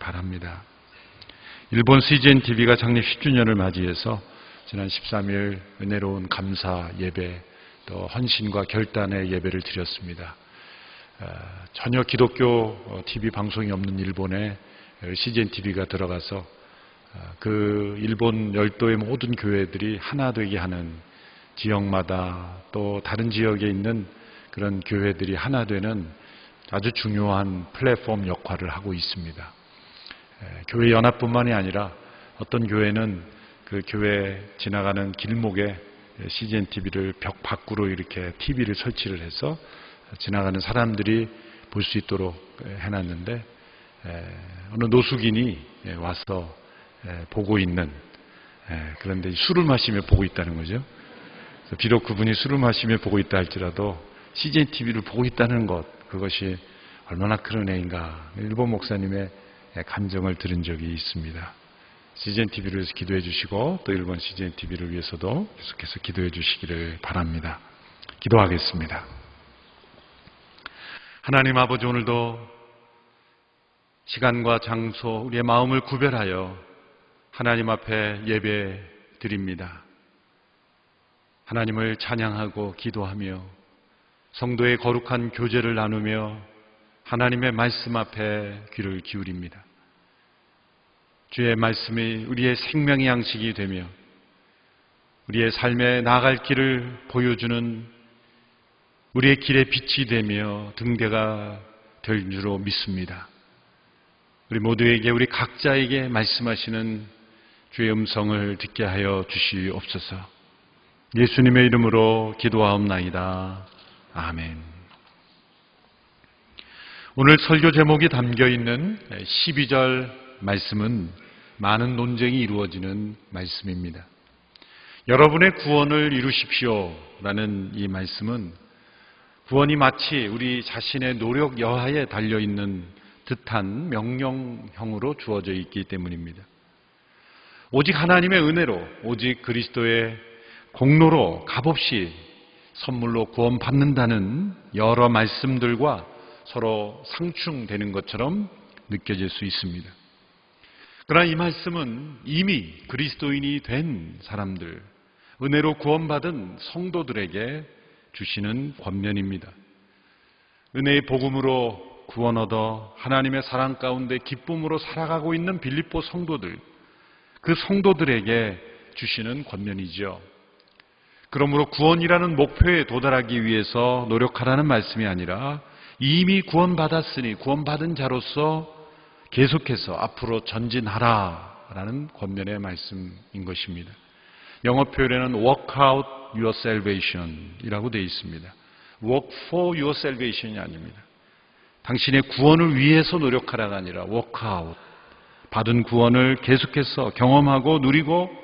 바랍니다. 일본 CGN-TV가 창립 10주년을 맞이해서 지난 13일 은혜로운 감사 예배 또 헌신과 결단의 예배를 드렸습니다. 전혀 기독교 TV 방송이 없는 일본에 CGN-TV가 들어가서 그 일본 열도의 모든 교회들이 하나 되게 하는 지역마다 또 다른 지역에 있는 그런 교회들이 하나 되는 아주 중요한 플랫폼 역할을 하고 있습니다. 교회 연합뿐만이 아니라 어떤 교회는 그 교회 지나가는 길목에 CGN-TV를 벽 밖으로 이렇게 TV를 설치를 해서 지나가는 사람들이 볼 수 있도록 해놨는데 어느 노숙인이 와서 보고 있는, 그런데 술을 마시며 보고 있다는 거죠. 비록 그분이 술을 마시며 보고 있다 할지라도 CGN-TV를 보고 있다는 것, 그것이 얼마나 큰 은혜인가. 일본 목사님의 간증을 들은 적이 있습니다. CGN-TV를 위해서 기도해 주시고 또 일본 CGN-TV를 위해서도 계속해서 기도해 주시기를 바랍니다. 기도하겠습니다. 하나님 아버지, 오늘도 시간과 장소, 우리의 마음을 구별하여 하나님 앞에 예배 드립니다. 하나님을 찬양하고 기도하며 성도의 거룩한 교제를 나누며 하나님의 말씀 앞에 귀를 기울입니다. 주의 말씀이 우리의 생명의 양식이 되며 우리의 삶에 나아갈 길을 보여주는 우리의 길의 빛이 되며 등대가 될 줄로 믿습니다. 우리 모두에게, 우리 각자에게 말씀하시는 주의 음성을 듣게 하여 주시옵소서. 예수님의 이름으로 기도하옵나이다. 아멘. 오늘 설교 제목이 담겨있는 12절 말씀은 많은 논쟁이 이루어지는 말씀입니다. 여러분의 구원을 이루십시오 라는 이 말씀은 구원이 마치 우리 자신의 노력 여하에 달려있는 듯한 명령형으로 주어져 있기 때문입니다. 오직 하나님의 은혜로, 오직 그리스도의 공로로 값없이 선물로 구원받는다는 여러 말씀들과 서로 상충되는 것처럼 느껴질 수 있습니다. 그러나 이 말씀은 이미 그리스도인이 된 사람들, 은혜로 구원받은 성도들에게 주시는 권면입니다. 은혜의 복음으로 구원 얻어 하나님의 사랑 가운데 기쁨으로 살아가고 있는 빌립보 성도들, 그 성도들에게 주시는 권면이죠. 그러므로 구원이라는 목표에 도달하기 위해서 노력하라는 말씀이 아니라 이미 구원받았으니 구원받은 자로서 계속해서 앞으로 전진하라라는 권면의 말씀인 것입니다. 영어 표현에는 work out your salvation 이라고 되어 있습니다. work for your salvation이 아닙니다. 당신의 구원을 위해서 노력하라가 아니라 work out, 받은 구원을 계속해서 경험하고 누리고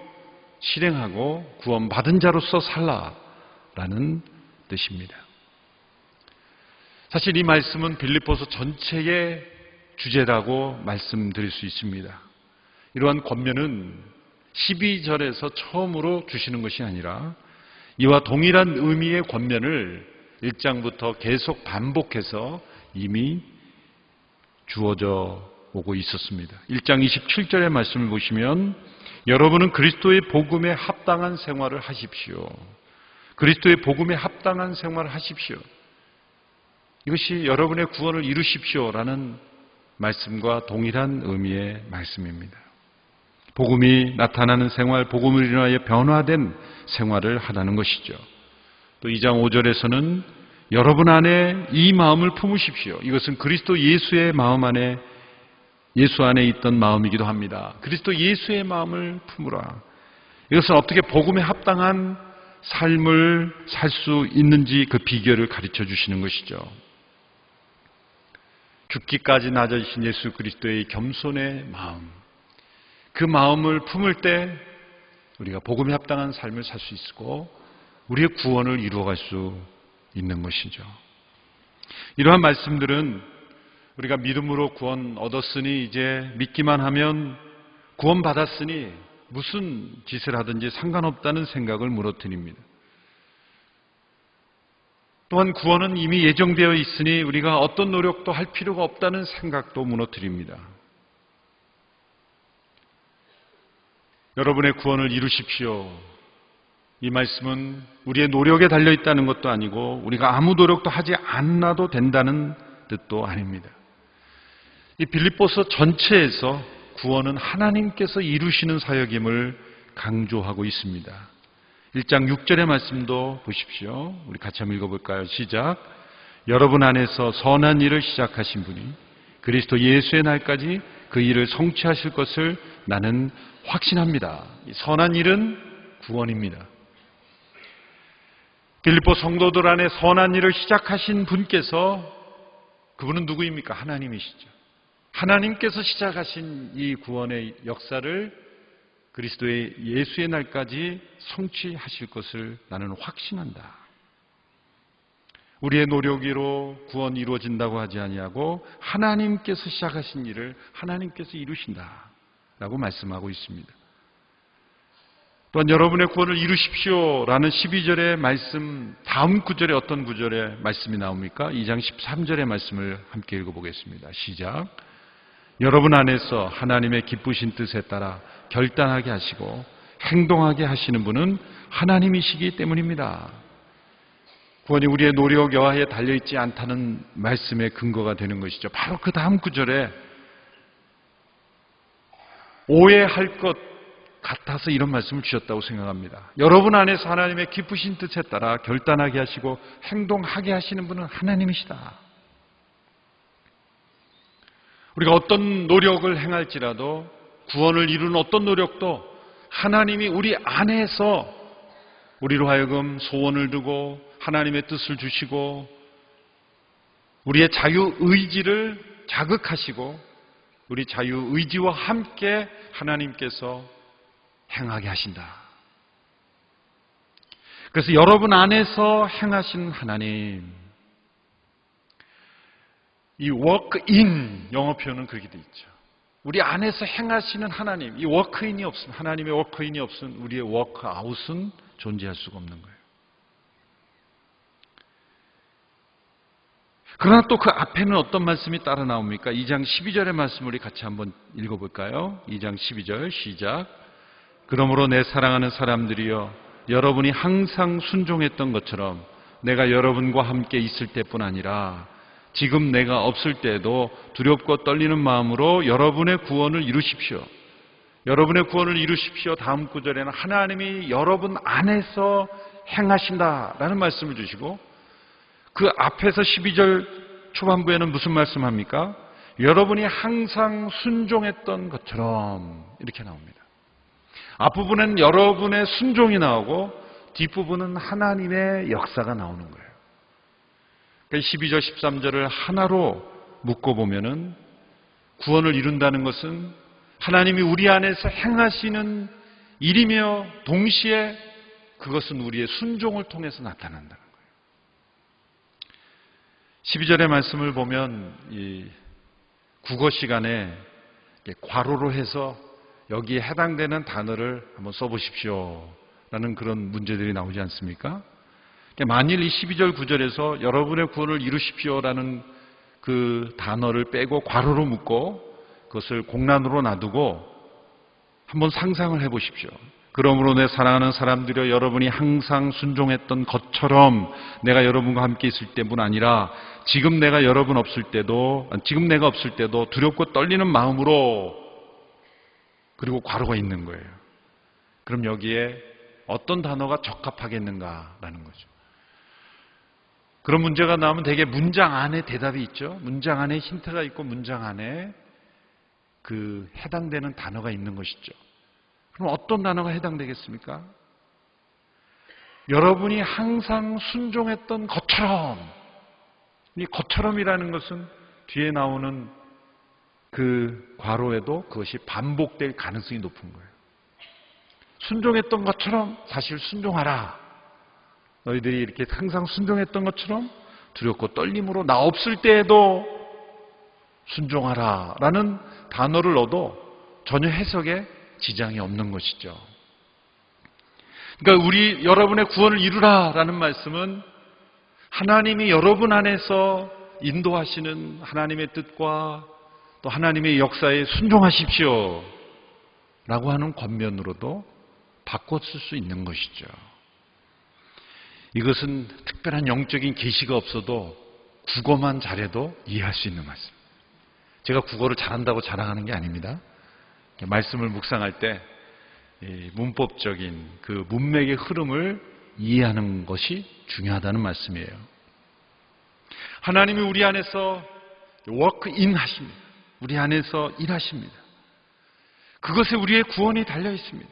실행하고 구원받은 자로서 살라라는 뜻입니다. 사실 이 말씀은 빌립보서 전체의 주제라고 말씀드릴 수 있습니다. 이러한 권면은 12절에서 처음으로 주시는 것이 아니라 이와 동일한 의미의 권면을 1장부터 계속 반복해서 이미 주어져 오고 있었습니다. 1장 27절의 말씀을 보시면 여러분은 그리스도의 복음에 합당한 생활을 하십시오. 그리스도의 복음에 합당한 생활을 하십시오. 이것이 여러분의 구원을 이루십시오라는 말씀과 동일한 의미의 말씀입니다. 복음이 나타나는 생활, 복음을 인하여 변화된 생활을 하라는 것이죠. 또 2장 5절에서는 여러분 안에 이 마음을 품으십시오. 이것은 그리스도 예수의 마음 안에, 예수 안에 있던 마음이기도 합니다. 그리스도 예수의 마음을 품으라. 이것은 어떻게 복음에 합당한 삶을 살 수 있는지 그 비결을 가르쳐 주시는 것이죠. 죽기까지 낮아지신 예수 그리스도의 겸손의 마음, 그 마음을 품을 때 우리가 복음에 합당한 삶을 살 수 있고 우리의 구원을 이루어갈 수 있는 것이죠. 이러한 말씀들은 우리가 믿음으로 구원 얻었으니 이제 믿기만 하면 구원 받았으니 무슨 짓을 하든지 상관없다는 생각을 무너뜨립니다. 또한 구원은 이미 예정되어 있으니 우리가 어떤 노력도 할 필요가 없다는 생각도 무너뜨립니다. 여러분의 구원을 이루십시오. 이 말씀은 우리의 노력에 달려 있다는 것도 아니고 우리가 아무 노력도 하지 않아도 된다는 뜻도 아닙니다. 이 빌립보서 전체에서 구원은 하나님께서 이루시는 사역임을 강조하고 있습니다. 1장 6절의 말씀도 보십시오. 우리 같이 한번 읽어볼까요? 시작. 여러분 안에서 선한 일을 시작하신 분이 그리스도 예수의 날까지 그 일을 성취하실 것을 나는 확신합니다. 이 선한 일은 구원입니다. 빌립보 성도들 안에 선한 일을 시작하신 분께서 그분은 누구입니까? 하나님이시죠. 하나님께서 시작하신 이 구원의 역사를 그리스도의 예수의 날까지 성취하실 것을 나는 확신한다. 우리의 노력으로 구원이 이루어진다고 하지 아니하고 하나님께서 시작하신 일을 하나님께서 이루신다라고 말씀하고 있습니다. 또한 여러분의 구원을 이루십시오라는 12절의 말씀, 다음 구절에 어떤 구절의 말씀이 나옵니까? 2장 13절의 말씀을 함께 읽어보겠습니다. 시작. 여러분 안에서 하나님의 기쁘신 뜻에 따라 결단하게 하시고 행동하게 하시는 분은 하나님이시기 때문입니다. 구원이 우리의 노력 여하에 달려있지 않다는 말씀의 근거가 되는 것이죠. 바로 그 다음 구절에 오해할 것 같아서 이런 말씀을 주셨다고 생각합니다. 여러분 안에서 하나님의 기쁘신 뜻에 따라 결단하게 하시고 행동하게 하시는 분은 하나님이시다. 우리가 어떤 노력을 행할지라도 구원을 이루는 어떤 노력도 하나님이 우리 안에서 우리로 하여금 소원을 두고 하나님의 뜻을 주시고 우리의 자유의지를 자극하시고 우리 자유의지와 함께 하나님께서 행하게 하신다. 그래서 여러분 안에서 행하신 하나님, 이 work in 영어 표현은 그렇게 돼 있죠. 우리 안에서 행하시는 하나님, 이 워크인이 없으면, 하나님의 워크인이 없으면 우리의 워크아웃은 존재할 수가 없는 거예요. 그러나 또 그 앞에는 어떤 말씀이 따라 나옵니까? 2장 12절의 말씀을 우리 같이 한번 읽어볼까요? 2장 12절 시작. 그러므로 내 사랑하는 사람들이여, 여러분이 항상 순종했던 것처럼 내가 여러분과 함께 있을 때뿐 아니라 지금 내가 없을 때에도 두렵고 떨리는 마음으로 여러분의 구원을 이루십시오. 여러분의 구원을 이루십시오. 다음 구절에는 하나님이 여러분 안에서 행하신다라는 말씀을 주시고, 그 앞에서 12절 초반부에는 무슨 말씀합니까? 여러분이 항상 순종했던 것처럼 이렇게 나옵니다. 앞부분은 여러분의 순종이 나오고 뒷부분은 하나님의 역사가 나오는 거예요. 12절, 13절을 하나로 묶어보면은 구원을 이룬다는 것은 하나님이 우리 안에서 행하시는 일이며 동시에 그것은 우리의 순종을 통해서 나타난다는 거예요. 12절의 말씀을 보면 이 국어 시간에 괄호로 해서 여기에 해당되는 단어를 한번 써보십시오 라는 그런 문제들이 나오지 않습니까? 만일 이 12절 9절에서 여러분의 구원을 이루십시오라는 그 단어를 빼고 괄호로 묶고 그것을 공란으로 놔두고 한번 상상을 해보십시오. 그러므로 내 사랑하는 사람들이여, 여러분이 항상 순종했던 것처럼 내가 여러분과 함께 있을 때뿐 아니라 지금 내가 없을 때도 두렵고 떨리는 마음으로, 그리고 괄호가 있는 거예요. 그럼 여기에 어떤 단어가 적합하겠는가라는 거죠. 그런 문제가 나오면 대개 문장 안에 대답이 있죠. 문장 안에 힌트가 있고 문장 안에 그 해당되는 단어가 있는 것이죠. 그럼 어떤 단어가 해당되겠습니까? 여러분이 항상 순종했던 것처럼. 이 것처럼이라는 것은 뒤에 나오는 그 괄호에도 그것이 반복될 가능성이 높은 거예요. 순종했던 것처럼 사실 순종하라. 너희들이 이렇게 항상 순종했던 것처럼 두렵고 떨림으로 나 없을 때에도 순종하라 라는 단어를 넣어도 전혀 해석에 지장이 없는 것이죠. 그러니까 여러분의 구원을 이루라 라는 말씀은 하나님이 여러분 안에서 인도하시는 하나님의 뜻과 또 하나님의 역사에 순종하십시오 라고 하는 권면으로도 바꿨을 수 있는 것이죠. 이것은 특별한 영적인 계시가 없어도 국어만 잘해도 이해할 수 있는 말씀. 제가 국어를 잘한다고 자랑하는 게 아닙니다. 말씀을 묵상할 때 문법적인 그 문맥의 흐름을 이해하는 것이 중요하다는 말씀이에요. 하나님이 우리 안에서 워크인 하십니다. 우리 안에서 일하십니다. 그것에 우리의 구원이 달려 있습니다.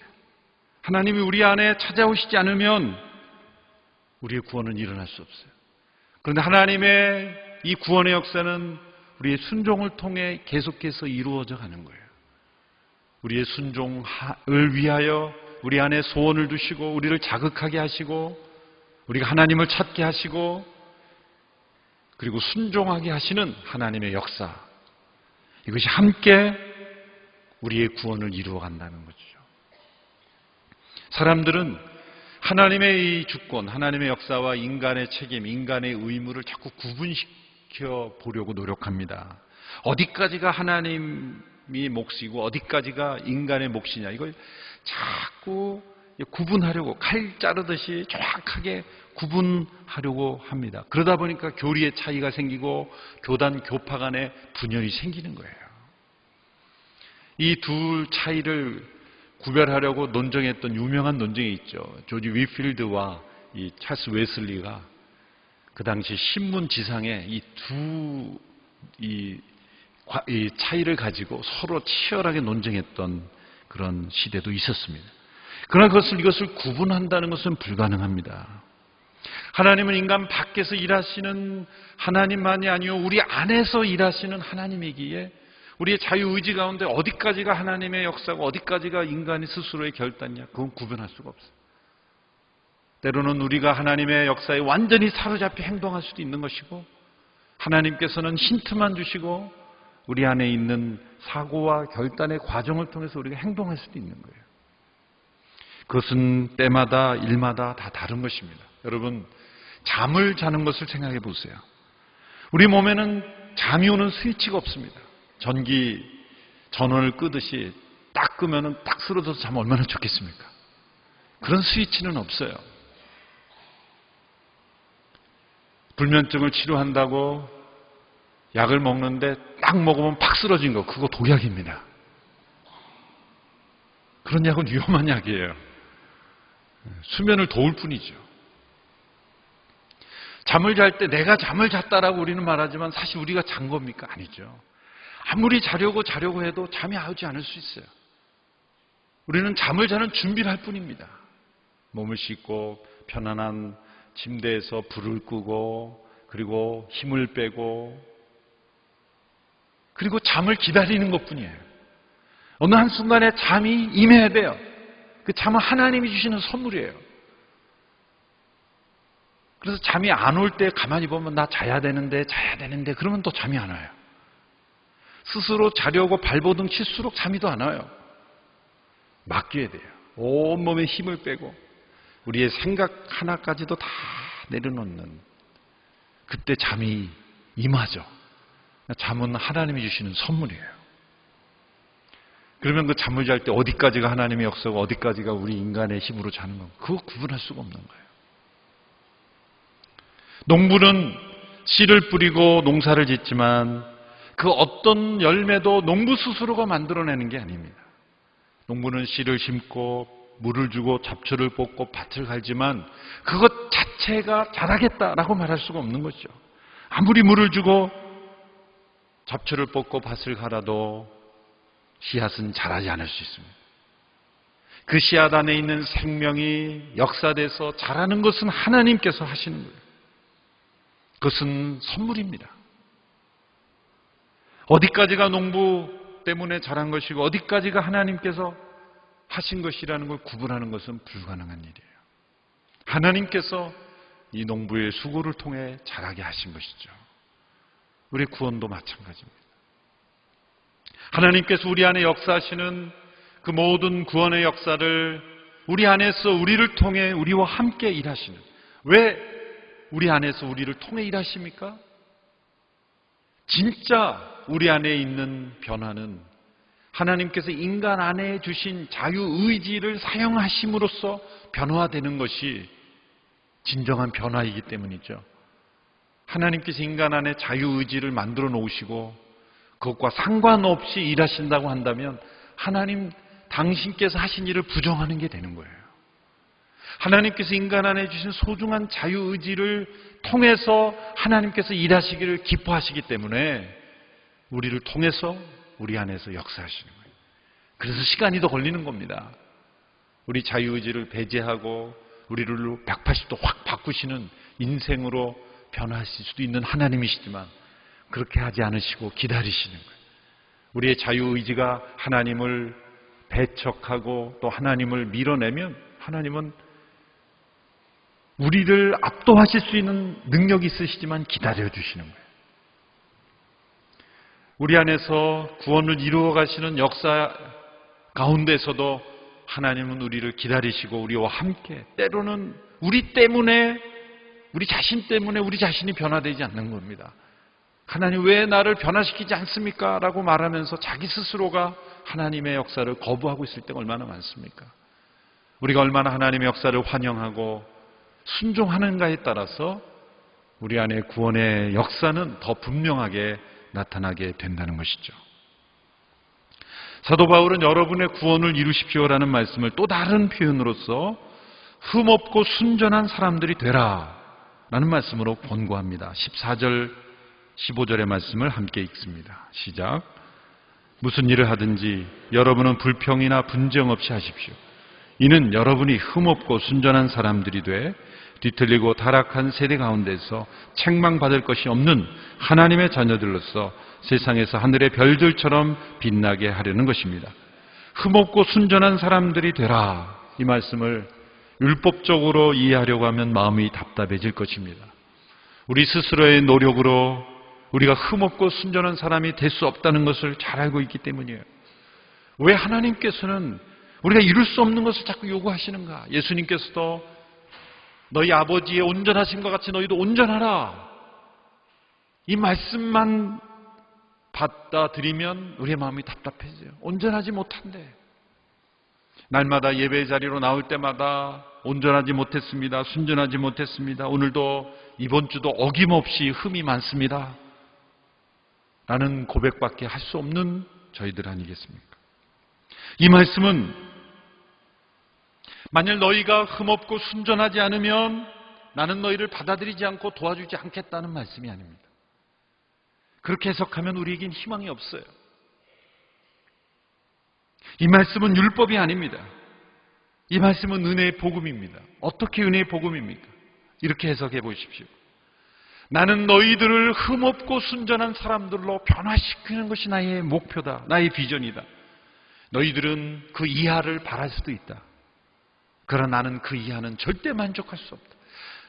하나님이 우리 안에 찾아오시지 않으면 우리의 구원은 일어날 수 없어요. 그런데 하나님의 이 구원의 역사는 우리의 순종을 통해 계속해서 이루어져 가는 거예요. 우리의 순종을 위하여 우리 안에 소원을 두시고 우리를 자극하게 하시고 우리가 하나님을 찾게 하시고 그리고 순종하게 하시는 하나님의 역사, 이것이 함께 우리의 구원을 이루어 간다는 거죠. 사람들은 하나님의 이 주권, 하나님의 역사와 인간의 책임, 인간의 의무를 자꾸 구분시켜 보려고 노력합니다. 어디까지가 하나님이 몫이고 어디까지가 인간의 몫이냐, 이걸 자꾸 구분하려고, 칼 자르듯이 정확하게 구분하려고 합니다. 그러다 보니까 교리의 차이가 생기고 교단, 교파 간에 분열이 생기는 거예요. 이 둘 차이를 구별하려고 논쟁했던 유명한 논쟁이 있죠. 조지 위필드와 이 찰스 웨슬리가 그 당시 신문지상에 이 차이를 가지고 서로 치열하게 논쟁했던 그런 시대도 있었습니다. 그러나 이것을 구분한다는 것은 불가능합니다. 하나님은 인간 밖에서 일하시는 하나님만이 아니요 우리 안에서 일하시는 하나님이기에 우리의 자유의지 가운데 어디까지가 하나님의 역사고 어디까지가 인간이 스스로의 결단이냐, 그건 구분할 수가 없어요. 때로는 우리가 하나님의 역사에 완전히 사로잡혀 행동할 수도 있는 것이고, 하나님께서는 힌트만 주시고 우리 안에 있는 사고와 결단의 과정을 통해서 우리가 행동할 수도 있는 거예요. 그것은 때마다 일마다 다 다른 것입니다. 여러분, 잠을 자는 것을 생각해 보세요. 우리 몸에는 잠이 오는 스위치가 없습니다. 전기 전원을 끄듯이 딱 끄면은 딱 쓰러져서 자면 얼마나 좋겠습니까? 그런 스위치는 없어요. 불면증을 치료한다고 약을 먹는데 딱 먹으면 팍 쓰러진 거, 그거 독약입니다. 그런 약은 위험한 약이에요. 수면을 도울 뿐이죠. 잠을 잘 때 내가 잠을 잤다라고 우리는 말하지만 사실 우리가 잔 겁니까? 아니죠. 아무리 자려고 해도 잠이 오지 않을 수 있어요. 우리는 잠을 자는 준비를 할 뿐입니다. 몸을 씻고 편안한 침대에서 불을 끄고 그리고 힘을 빼고 그리고 잠을 기다리는 것뿐이에요. 어느 한순간에 잠이 임해야 돼요. 그 잠은 하나님이 주시는 선물이에요. 그래서 잠이 안 올 때 가만히 보면 나 자야 되는데 그러면 또 잠이 안 와요. 스스로 자려고 발버둥 칠수록 잠이 더 안 와요. 맡겨야 돼요. 온몸에 힘을 빼고 우리의 생각 하나까지도 다 내려놓는, 그때 잠이 임하죠. 잠은 하나님이 주시는 선물이에요. 그러면 그 잠을 잘 때 어디까지가 하나님의 역사고 어디까지가 우리 인간의 힘으로 자는 건가, 그거 구분할 수가 없는 거예요. 농부는 씨를 뿌리고 농사를 짓지만 그 어떤 열매도 농부 스스로가 만들어내는 게 아닙니다. 농부는 씨를 심고 물을 주고 잡초를 뽑고 밭을 갈지만 그것 자체가 자라겠다라고 말할 수가 없는 거죠. 아무리 물을 주고 잡초를 뽑고 밭을 갈아도 씨앗은 자라지 않을 수 있습니다. 그 씨앗 안에 있는 생명이 역사돼서 자라는 것은 하나님께서 하시는 거예요. 그것은 선물입니다. 어디까지가 농부 때문에 자란 것이고 어디까지가 하나님께서 하신 것이라는 걸 구분하는 것은 불가능한 일이에요. 하나님께서 이 농부의 수고를 통해 자라게 하신 것이죠. 우리 구원도 마찬가지입니다. 하나님께서 우리 안에 역사하시는 그 모든 구원의 역사를 우리 안에서 우리를 통해 우리와 함께 일하시는, 왜 우리 안에서 우리를 통해 일하십니까? 진짜 우리 안에 있는 변화는 하나님께서 인간 안에 주신 자유의지를 사용하심으로써 변화되는 것이 진정한 변화이기 때문이죠. 하나님께서 인간 안에 자유의지를 만들어 놓으시고 그것과 상관없이 일하신다고 한다면 하나님 당신께서 하신 일을 부정하는 게 되는 거예요. 하나님께서 인간 안에 주신 소중한 자유의지를 통해서 하나님께서 일하시기를 기뻐하시기 때문에 우리를 통해서 우리 안에서 역사하시는 거예요. 그래서 시간이 더 걸리는 겁니다. 우리 자유의지를 배제하고 우리를 180도 확 바꾸시는 인생으로 변화하실 수도 있는 하나님이시지만 그렇게 하지 않으시고 기다리시는 거예요. 우리의 자유의지가 하나님을 배척하고 또 하나님을 밀어내면 하나님은 우리를 압도하실 수 있는 능력이 있으시지만 기다려주시는 거예요. 우리 안에서 구원을 이루어 가시는 역사 가운데서도 하나님은 우리를 기다리시고 우리와 함께 때로는 우리 때문에 우리 자신 때문에 우리 자신이 변화되지 않는 겁니다. 하나님 왜 나를 변화시키지 않습니까? 라고 말하면서 자기 스스로가 하나님의 역사를 거부하고 있을 때가 얼마나 많습니까? 우리가 얼마나 하나님의 역사를 환영하고 순종하는가에 따라서 우리 안에 구원의 역사는 더 분명하게 나타나게 된다는 것이죠. 사도 바울은 여러분의 구원을 이루십시오라는 말씀을 또 다른 표현으로서 흠없고 순전한 사람들이 되라 라는 말씀으로 권고합니다. 14절 15절의 말씀을 함께 읽습니다. 시작. 무슨 일을 하든지 여러분은 불평이나 분쟁 없이 하십시오. 이는 여러분이 흠없고 순전한 사람들이 돼 뒤틀리고 타락한 세대 가운데서 책망받을 것이 없는 하나님의 자녀들로서 세상에서 하늘의 별들처럼 빛나게 하려는 것입니다. 흠없고 순전한 사람들이 되라. 이 말씀을 율법적으로 이해하려고 하면 마음이 답답해질 것입니다. 우리 스스로의 노력으로 우리가 흠없고 순전한 사람이 될 수 없다는 것을 잘 알고 있기 때문이에요. 왜 하나님께서는 우리가 이룰 수 없는 것을 자꾸 요구하시는가? 예수님께서도 너희 아버지의 온전하심과 같이 너희도 온전하라. 이 말씀만 받아들이면 우리의 마음이 답답해져요. 온전하지 못한데. 날마다 예배 자리로 나올 때마다 온전하지 못했습니다. 순전하지 못했습니다. 오늘도 이번 주도 어김없이 흠이 많습니다. 라는 고백밖에 할 수 없는 저희들 아니겠습니까? 이 말씀은 만일 너희가 흠없고 순전하지 않으면 나는 너희를 받아들이지 않고 도와주지 않겠다는 말씀이 아닙니다. 그렇게 해석하면 우리에겐 희망이 없어요. 이 말씀은 율법이 아닙니다. 이 말씀은 은혜의 복음입니다. 어떻게 은혜의 복음입니까? 이렇게 해석해 보십시오. 나는 너희들을 흠없고 순전한 사람들로 변화시키는 것이 나의 목표다. 나의 비전이다. 너희들은 그 이하를 바랄 수도 있다. 그러나 나는 그 이하는 절대 만족할 수 없다.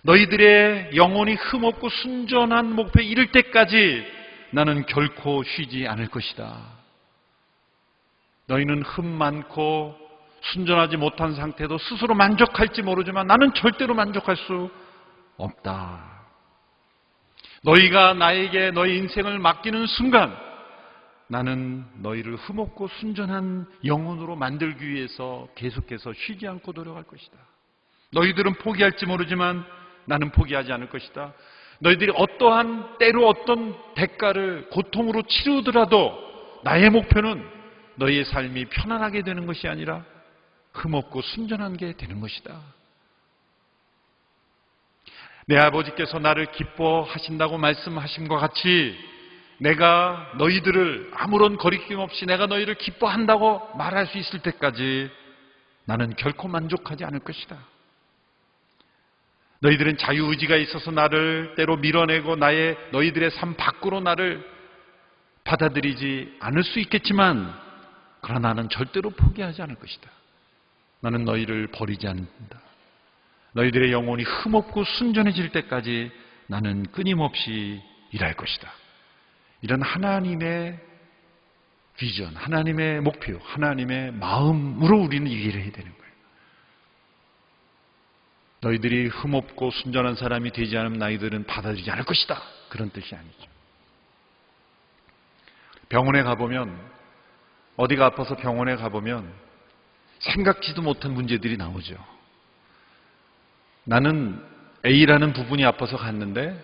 너희들의 영혼이 흠없고 순전한 목표에 이를 때까지 나는 결코 쉬지 않을 것이다. 너희는 흠 많고 순전하지 못한 상태도 스스로 만족할지 모르지만 나는 절대로 만족할 수 없다. 너희가 나에게 너희 인생을 맡기는 순간 나는 너희를 흠없고 순전한 영혼으로 만들기 위해서 계속해서 쉬지 않고 노력할 것이다. 너희들은 포기할지 모르지만 나는 포기하지 않을 것이다. 너희들이 어떠한 때로 어떤 대가를 고통으로 치르더라도 나의 목표는 너희의 삶이 편안하게 되는 것이 아니라 흠없고 순전한 게 되는 것이다. 내 아버지께서 나를 기뻐하신다고 말씀하심과 같이 내가 너희들을 아무런 거리낌 없이 내가 너희를 기뻐한다고 말할 수 있을 때까지 나는 결코 만족하지 않을 것이다. 너희들은 자유의지가 있어서 나를 때로 밀어내고 너희들의 삶 밖으로 나를 받아들이지 않을 수 있겠지만 그러나 나는 절대로 포기하지 않을 것이다. 나는 너희를 버리지 않는다. 너희들의 영혼이 흠없고 순전해질 때까지 나는 끊임없이 일할 것이다. 이런 하나님의 비전, 하나님의 목표, 하나님의 마음으로 우리는 이 일을 해야 되는 거예요. 너희들이 흠없고 순전한 사람이 되지 않으면 너희들은 받아들이지 않을 것이다. 그런 뜻이 아니죠. 병원에 가보면 어디가 아파서 병원에 가보면 생각지도 못한 문제들이 나오죠. 나는 A라는 부분이 아파서 갔는데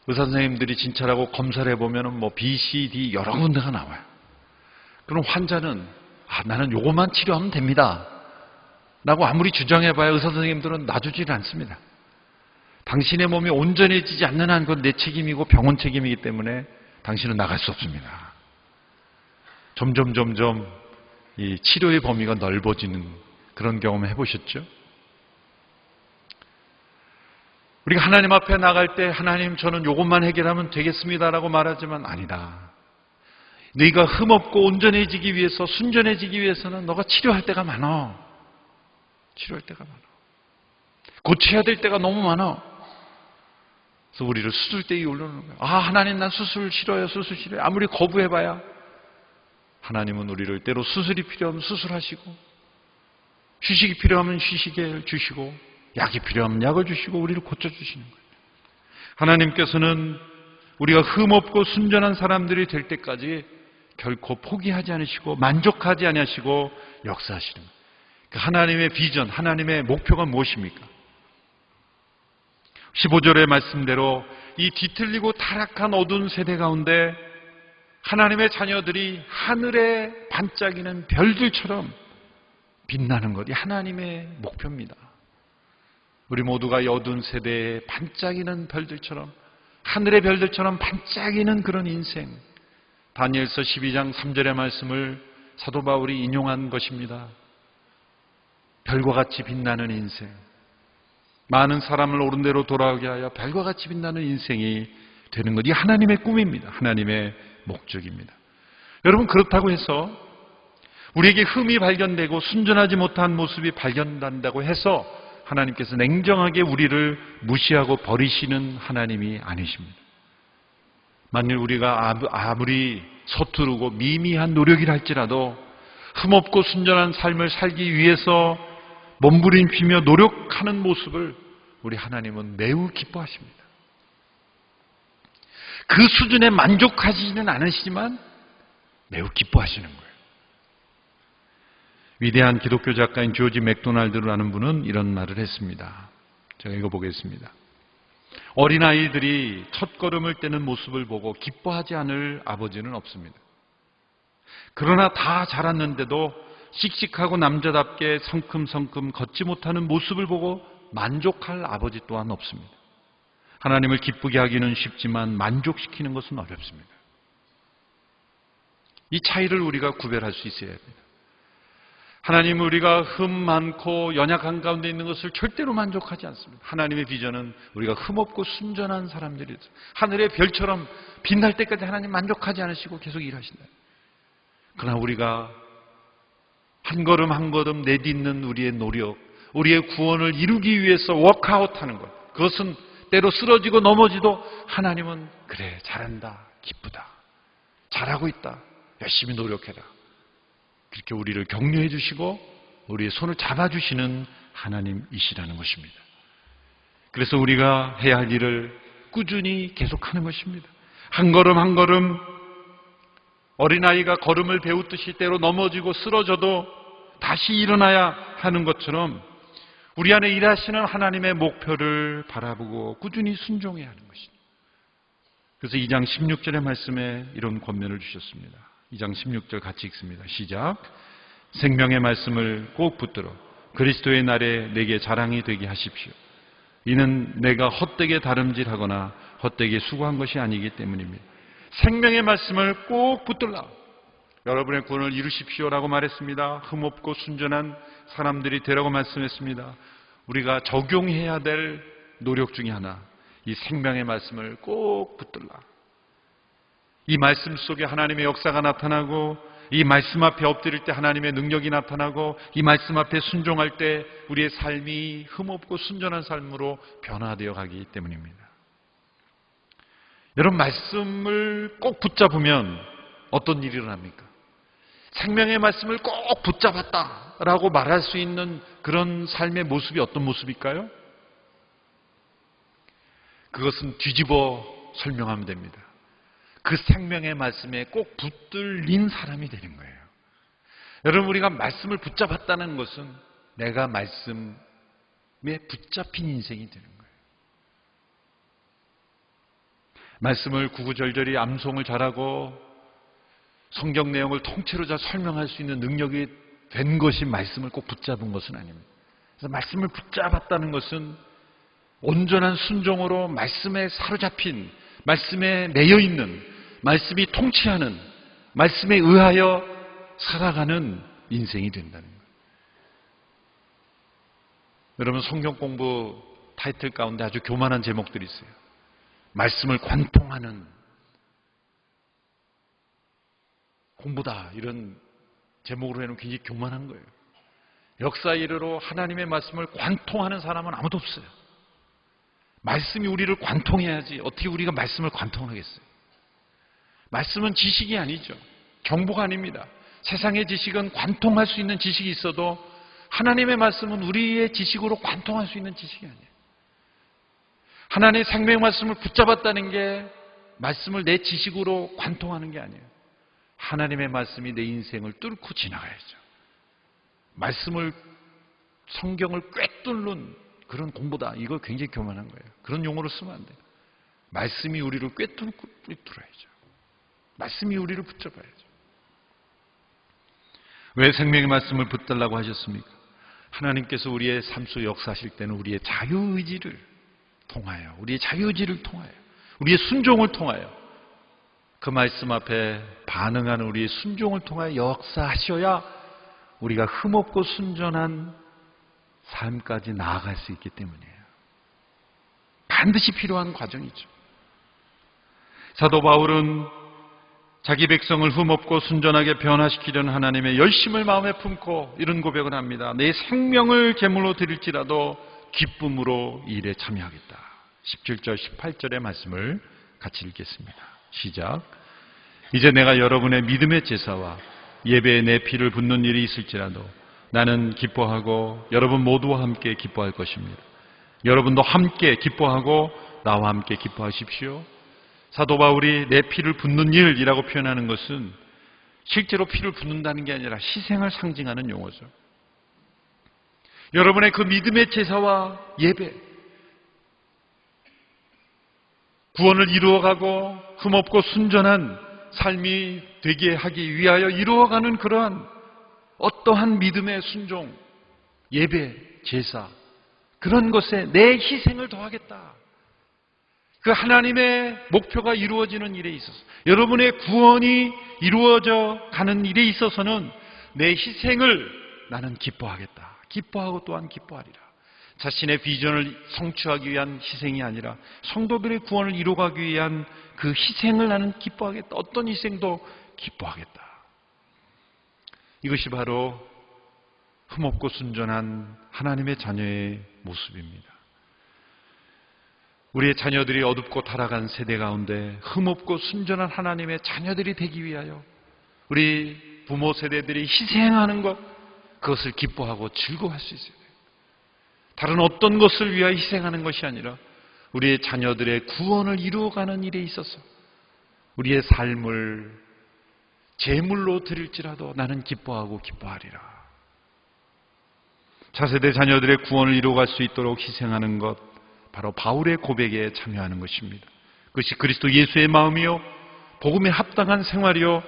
의사 선생님들이 진찰하고 검사를 해보면 뭐 B, C, D 여러 군데가 나와요. 그럼 환자는 나는 요것만 치료하면 됩니다 라고 아무리 주장해봐야 의사 선생님들은 놔주질 않습니다. 당신의 몸이 온전해지지 않는 한 그건 내 책임이고 병원 책임이기 때문에 당신은 나갈 수 없습니다. 점점 이 치료의 범위가 넓어지는 그런 경험을 해보셨죠? 우리가 하나님 앞에 나갈 때 하나님 저는 요것만 해결하면 되겠습니다라고 말하지만 아니다. 너희가 흠없고 온전해지기 위해서 순전해지기 위해서는 너가 치료할 때가 많아. 치료할 때가 많아. 고쳐야 될 때가 너무 많아. 그래서 우리를 수술대에 올려놓는 거야. 하나님 난 수술 싫어요. 수술 싫어요. 아무리 거부해봐야 하나님은 우리를 때로 수술이 필요하면 수술하시고 휴식이 필요하면 휴식을 주시고 약이 필요하면 약을 주시고 우리를 고쳐주시는 거예요. 하나님께서는 우리가 흠없고 순전한 사람들이 될 때까지 결코 포기하지 않으시고 만족하지 않으시고 역사하시는 거예요. 하나님의 비전, 하나님의 목표가 무엇입니까? 15절의 말씀대로 이 뒤틀리고 타락한 어두운 세대 가운데 하나님의 자녀들이 하늘에 반짝이는 별들처럼 빛나는 것이 하나님의 목표입니다. 우리 모두가 이 어두운 세대에 반짝이는 별들처럼 하늘의 별들처럼 반짝이는 그런 인생, 다니엘서 12장 3절의 말씀을 사도 바울이 인용한 것입니다. 별과 같이 빛나는 인생, 많은 사람을 옳은 대로 돌아오게 하여 별과 같이 빛나는 인생이 되는 것이 하나님의 꿈입니다. 하나님의 목적입니다. 여러분, 그렇다고 해서 우리에게 흠이 발견되고 순전하지 못한 모습이 발견된다고 해서 하나님께서 냉정하게 우리를 무시하고 버리시는 하나님이 아니십니다. 만일 우리가 아무리 서투르고 미미한 노력이라 할지라도 흠없고 순전한 삶을 살기 위해서 몸부림치며 노력하는 모습을 우리 하나님은 매우 기뻐하십니다. 그 수준에 만족하시지는 않으시지만 매우 기뻐하시는 거예요. 위대한 기독교 작가인 조지 맥도날드라는 분은 이런 말을 했습니다. 제가 읽어보겠습니다. 어린아이들이 첫걸음을 떼는 모습을 보고 기뻐하지 않을 아버지는 없습니다. 그러나 다 자랐는데도 씩씩하고 남자답게 성큼성큼 걷지 못하는 모습을 보고 만족할 아버지 또한 없습니다. 하나님을 기쁘게 하기는 쉽지만 만족시키는 것은 어렵습니다. 이 차이를 우리가 구별할 수 있어야 합니다. 하나님은 우리가 흠 많고 연약한 가운데 있는 것을 절대로 만족하지 않습니다. 하나님의 비전은 우리가 흠없고 순전한 사람들이 하늘의 별처럼 빛날 때까지 하나님 만족하지 않으시고 계속 일하신다. 그러나 우리가 한 걸음 한 걸음 내딛는 우리의 노력, 우리의 구원을 이루기 위해서 워크아웃하는 것, 그것은 때로 쓰러지고 넘어지도 하나님은 그래 잘한다, 기쁘다, 잘하고 있다, 열심히 노력해라, 그렇게 우리를 격려해 주시고 우리의 손을 잡아주시는 하나님이시라는 것입니다. 그래서 우리가 해야 할 일을 꾸준히 계속하는 것입니다. 한 걸음 한 걸음, 어린아이가 걸음을 배우듯이 때로 넘어지고 쓰러져도 다시 일어나야 하는 것처럼 우리 안에 일하시는 하나님의 목표를 바라보고 꾸준히 순종해야 하는 것입니다. 그래서 2장 16절의 말씀에 이런 권면을 주셨습니다. 2장 16절 같이 읽습니다. 시작. 생명의 말씀을 꼭 붙들어 그리스도의 날에 내게 자랑이 되게 하십시오. 이는 내가 헛되게 다름질하거나 헛되게 수고한 것이 아니기 때문입니다. 생명의 말씀을 꼭 붙들라. 여러분의 구원을 이루십시오라고 말했습니다. 흠없고 순전한 사람들이 되라고 말씀했습니다. 우리가 적용해야 될 노력 중에 하나, 이 생명의 말씀을 꼭 붙들라. 이 말씀 속에 하나님의 역사가 나타나고, 이 말씀 앞에 엎드릴 때 하나님의 능력이 나타나고, 이 말씀 앞에 순종할 때 우리의 삶이 흠없고 순전한 삶으로 변화되어 가기 때문입니다. 여러분, 말씀을 꼭 붙잡으면 어떤 일이 일어납니까? 생명의 말씀을 꼭 붙잡았다라고 말할 수 있는 그런 삶의 모습이 어떤 모습일까요? 그것은 뒤집어 설명하면 됩니다. 그 생명의 말씀에 꼭 붙들린 사람이 되는 거예요. 여러분, 우리가 말씀을 붙잡았다는 것은 내가 말씀에 붙잡힌 인생이 되는 거예요. 말씀을 구구절절히 암송을 잘하고 성경 내용을 통째로 잘 설명할 수 있는 능력이 된 것이 말씀을 꼭 붙잡은 것은 아닙니다. 그래서 말씀을 붙잡았다는 것은 온전한 순종으로 말씀에 사로잡힌, 말씀에 매여 있는, 말씀이 통치하는, 말씀에 의하여 살아가는 인생이 된다는 거예요. 여러분, 성경 공부 타이틀 가운데 아주 교만한 제목들이 있어요. 말씀을 관통하는 공부다, 이런 제목으로 해놓으면 굉장히 교만한 거예요. 역사 이래로 하나님의 말씀을 관통하는 사람은 아무도 없어요. 말씀이 우리를 관통해야지 어떻게 우리가 말씀을 관통하겠어요? 말씀은 지식이 아니죠. 정보가 아닙니다. 세상의 지식은 관통할 수 있는 지식이 있어도 하나님의 말씀은 우리의 지식으로 관통할 수 있는 지식이 아니에요. 하나님의 생명 말씀을 붙잡았다는 게 말씀을 내 지식으로 관통하는 게 아니에요. 하나님의 말씀이 내 인생을 뚫고 지나가야죠. 말씀을, 성경을 꿰뚫는 그런 공부다, 이거 굉장히 교만한 거예요. 그런 용어로 쓰면 안 돼요. 말씀이 우리를 꿰뚫어야죠. 말씀이 우리를 붙잡아야죠. 왜 생명의 말씀을 붙들라고 하셨습니까? 하나님께서 우리의 삶 속 역사하실 때는 우리의 자유의지를 통하여, 우리의 자유의지를 통하여, 우리의 순종을 통하여, 그 말씀 앞에 반응하는 우리의 순종을 통하여 역사하셔야 우리가 흠없고 순전한 삶까지 나아갈 수 있기 때문이에요. 반드시 필요한 과정이죠. 사도 바울은 자기 백성을 흠없고 순전하게 변화시키려는 하나님의 열심을 마음에 품고 이런 고백을 합니다. 내 생명을 제물로 드릴지라도 기쁨으로 이 일에 참여하겠다. 17절 18절의 말씀을 같이 읽겠습니다. 시작. 이제 내가 여러분의 믿음의 제사와 예배에 내 피를 붓는 일이 있을지라도 나는 기뻐하고 여러분 모두와 함께 기뻐할 것입니다. 여러분도 함께 기뻐하고 나와 함께 기뻐하십시오. 사도 바울이 내 피를 붓는 일이라고 표현하는 것은 실제로 피를 붓는다는 게 아니라 희생을 상징하는 용어죠. 여러분의 그 믿음의 제사와 예배, 구원을 이루어가고 흠없고 순전한 삶이 되게 하기 위하여 이루어가는 그러한 어떠한 믿음의 순종, 예배, 제사, 그런 것에 내 희생을 더하겠다. 그 하나님의 목표가 이루어지는 일에 있어서, 여러분의 구원이 이루어져 가는 일에 있어서는 내 희생을 나는 기뻐하겠다. 기뻐하고 또한 기뻐하리라. 자신의 비전을 성취하기 위한 희생이 아니라 성도들의 구원을 이루어가기 위한 그 희생을 나는 기뻐하겠다. 어떤 희생도 기뻐하겠다. 이것이 바로 흠없고 순전한 하나님의 자녀의 모습입니다. 우리의 자녀들이 어둡고 타락한 세대 가운데 흠없고 순전한 하나님의 자녀들이 되기 위하여 우리 부모 세대들이 희생하는 것, 그것을 기뻐하고 즐거워할 수 있어요. 다른 어떤 것을 위하여 희생하는 것이 아니라 우리의 자녀들의 구원을 이루어가는 일에 있어서 우리의 삶을 제물로 드릴지라도 나는 기뻐하고 기뻐하리라. 차세대 자녀들의 구원을 이루어갈 수 있도록 희생하는 것, 바로 바울의 고백에 참여하는 것입니다. 그것이 그리스도 예수의 마음이요, 복음에 합당한 생활이요,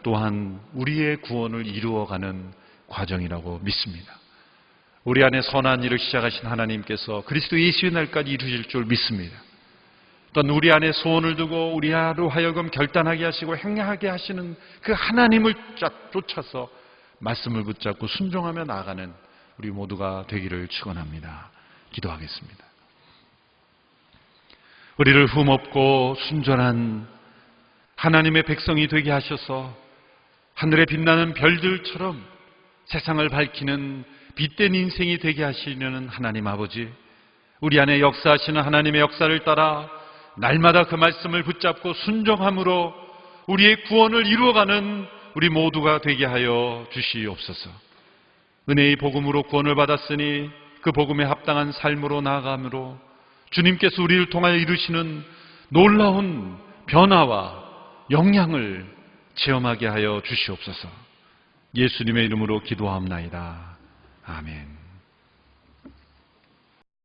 또한 우리의 구원을 이루어가는 과정이라고 믿습니다. 우리 안에 선한 일을 시작하신 하나님께서 그리스도 예수의 날까지 이루실 줄 믿습니다. 또한 우리 안에 소원을 두고 우리로 하여금 결단하게 하시고 행하게 하시는 그 하나님을 쫓아서 말씀을 붙잡고 순종하며 나아가는 우리 모두가 되기를 축원합니다. 기도하겠습니다. 우리를 흠없고 순전한 하나님의 백성이 되게 하셔서 하늘에 빛나는 별들처럼 세상을 밝히는 빛된 인생이 되게 하시려는 하나님 아버지, 우리 안에 역사하시는 하나님의 역사를 따라 날마다 그 말씀을 붙잡고 순종함으로 우리의 구원을 이루어가는 우리 모두가 되게 하여 주시옵소서. 은혜의 복음으로 구원을 받았으니 그 복음에 합당한 삶으로 나아감으로 주님께서 우리를 통하여 이루시는 놀라운 변화와 영향을 체험하게 하여 주시옵소서. 예수님의 이름으로 기도하옵나이다. 아멘.